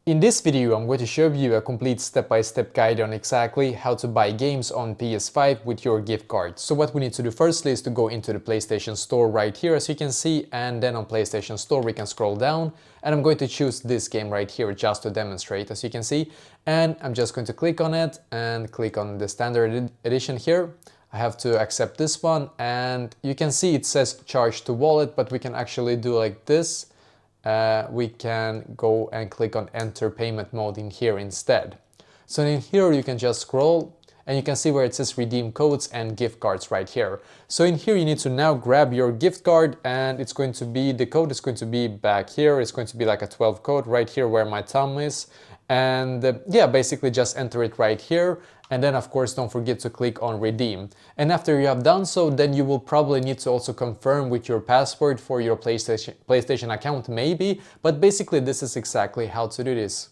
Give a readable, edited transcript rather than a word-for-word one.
In this video, I'm going to show you a complete step-by-step guide on exactly how to buy games on PS5 with your gift card. So what we need to do firstly is to go into the PlayStation Store right here, as you can see, and then on PlayStation Store we can scroll down, and I'm going to choose this game right here just to demonstrate, as you can see, and I'm just going to click on it and click on the standard edition here. I have to accept this one, and you can see it says charge to wallet, but we can actually do like this. We can go and click on enter payment mode in here instead. So in here you can just scroll and you can see where it says redeem codes and gift cards right here. So in here you need to now grab your gift card, and it's going to be, the code is going to be back here. It's going to be like a 12 code right here where my thumb is. And yeah, basically just enter it right here. And then of course don't forget to click on redeem. And after you have done so, then you will probably need to also confirm with your password for your PlayStation account maybe, but basically this is exactly how to do this.